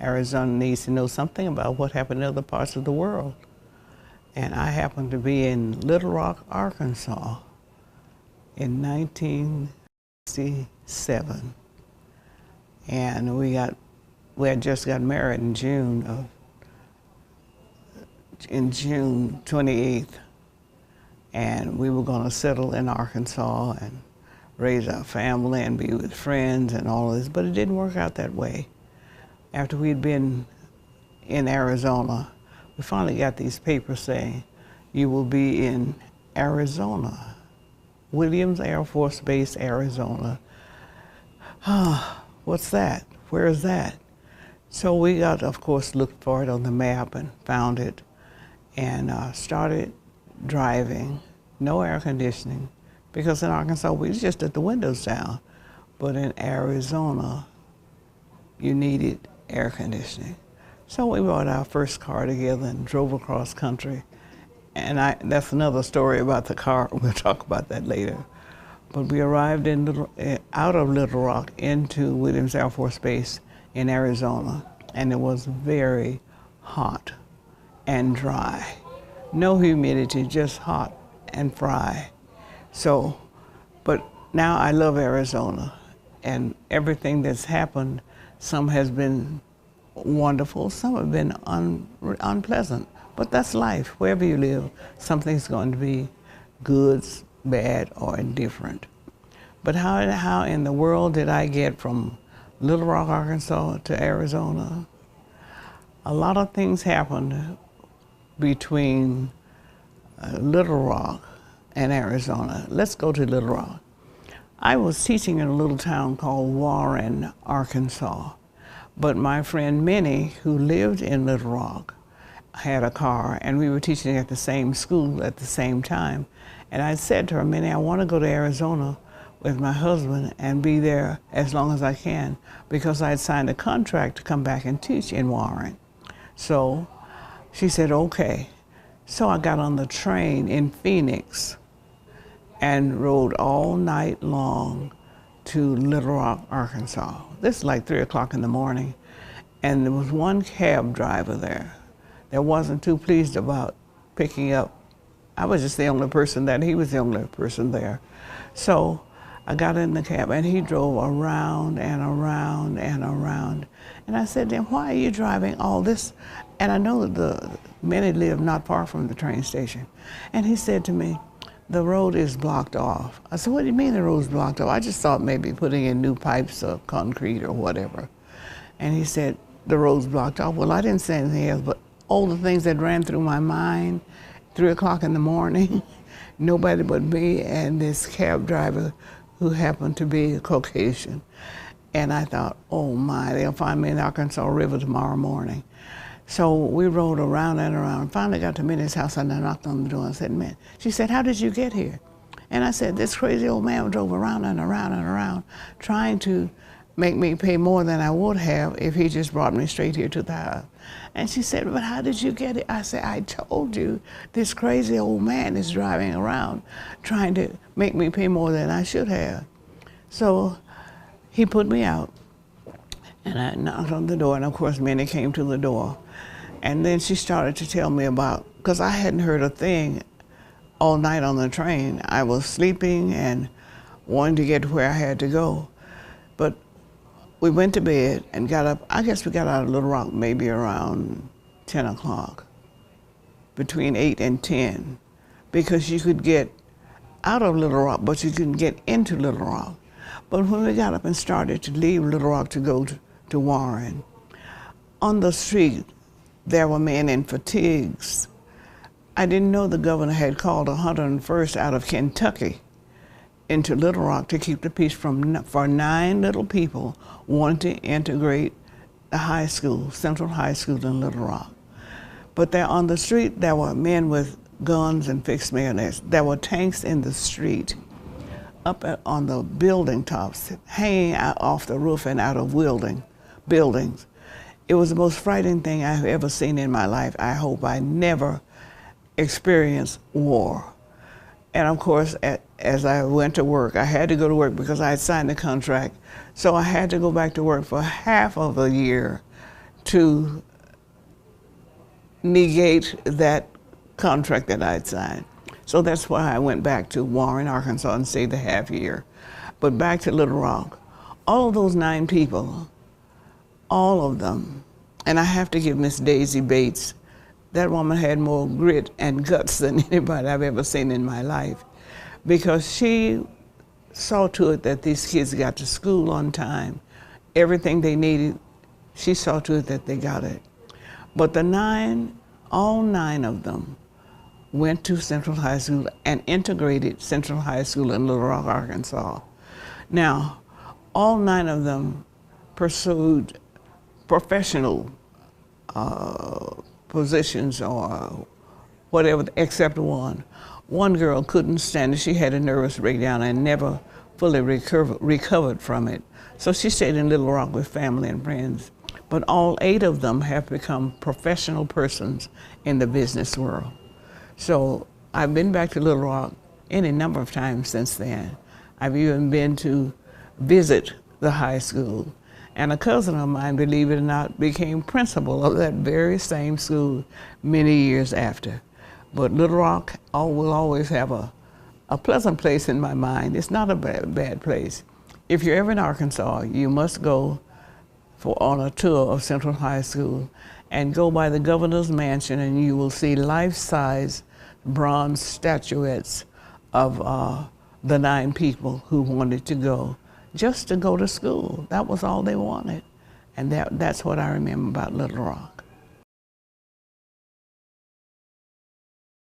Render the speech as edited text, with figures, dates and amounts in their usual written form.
Arizona needs to know something about what happened in other parts of the world. And I happened to be in Little Rock, Arkansas in 1967. And we had just got married in June 28th. And we were going to settle in Arkansas and raise our family and be with friends and all of this, but it didn't work out that way. After we'd been in Arizona, we finally got these papers saying, you will be in Arizona, Williams Air Force Base, Arizona. What's that? Where is that? So we got, of course, looked for it on the map and found it and started driving, no air conditioning, because in Arkansas we just had the windows down. But in Arizona, you needed air conditioning. So we bought our first car together and drove across country. And that's another story about the car. We'll talk about that later. But we arrived out of Little Rock into Williams Air Force Base in Arizona, and it was very hot and dry. No humidity, just hot and dry. So, but now I love Arizona, and everything that's happened, some has been wonderful, some have been unpleasant, but that's life. Wherever you live, something's going to be good, bad, or indifferent. But how in the world did I get from Little Rock, Arkansas to Arizona? A lot of things happened between Little Rock and Arizona. Let's go to Little Rock. I was teaching in a little town called Warren, Arkansas. But my friend Minnie, who lived in Little Rock, had a car, and we were teaching at the same school at the same time. And I said to her, Minnie, I want to go to Arizona with my husband and be there as long as I can, because I had signed a contract to come back and teach in Warren. So she said, okay. So I got on the train in Phoenix and rode all night long to Little Rock, Arkansas. This is like 3 o'clock in the morning. And there was one cab driver there that wasn't too pleased about picking up. I was just the only person there, he was the only person there. So I got in the cab and he drove around and around and around. And I said to him, why are you driving all this? And I know that Minnie lived not far from the train station. And he said to me, the road is blocked off. I said, what do you mean the road's blocked off? I just thought maybe putting in new pipes of concrete or whatever. And he said, the road's blocked off. Well, I didn't say anything else, but all the things that ran through my mind, 3 o'clock in the morning, nobody but me and this cab driver who happened to be a Caucasian. And I thought, oh my, they'll find me in the Arkansas River tomorrow morning. So we rode around and around. Finally got to Minnie's house and I knocked on the door and said, "Man," she said, "How did you get here?" And I said, "This crazy old man drove around and around and around trying to make me pay more than I would have if he just brought me straight here to the house." And she said, "But how did you get it?" I said, "I told you, this crazy old man is driving around trying to make me pay more than I should have." So he put me out and I knocked on the door, and of course Minnie came to the door. And then she started to tell me about, because I hadn't heard a thing all night on the train. I was sleeping and wanting to get to where I had to go. But we went to bed and got up. I guess we got out of Little Rock maybe around 10 o'clock, between 8 and 10, because you could get out of Little Rock, but you couldn't get into Little Rock. But when we got up and started to leave Little Rock to go to Warren, on the street, there were men in fatigues. I didn't know the governor had called 101st out of Kentucky into Little Rock to keep the peace for 9 little people wanting to integrate the high school, Central High School in Little Rock. But there on the street, there were men with guns and fixed bayonets. There were tanks in the street, up on the building tops, hanging out off the roof and out of buildings. It was the most frightening thing I've ever seen in my life. I hope I never experience war. And of course, as I went to work, I had to go to work because I had signed the contract. So I had to go back to work for half of a year to negate that contract that I'd signed. So that's why I went back to Warren, Arkansas and stayed the half year. But back to Little Rock, all of those 9 people, all of them, and I have to give Miss Daisy Bates, that woman had more grit and guts than anybody I've ever seen in my life, because she saw to it that these kids got to school on time. Everything they needed, she saw to it that they got it. But the 9, all 9 of them went to Central High School and integrated Central High School in Little Rock, Arkansas. Now, all 9 of them pursued professional positions or whatever, except one. One girl couldn't stand it. She had a nervous breakdown and never fully recovered from it. So she stayed in Little Rock with family and friends. But all 8 of them have become professional persons in the business world. So I've been back to Little Rock any number of times since then. I've even been to visit the high school. And a cousin of mine, believe it or not, became principal of that very same school many years after. But Little Rock will always have a pleasant place in my mind. It's not a bad place. If you're ever in Arkansas, you must go on a tour of Central High School and go by the governor's mansion, and you will see life-size bronze statuettes of the 9 people who wanted to go, just to go to school. That was all they wanted. And that's what I remember about Little Rock.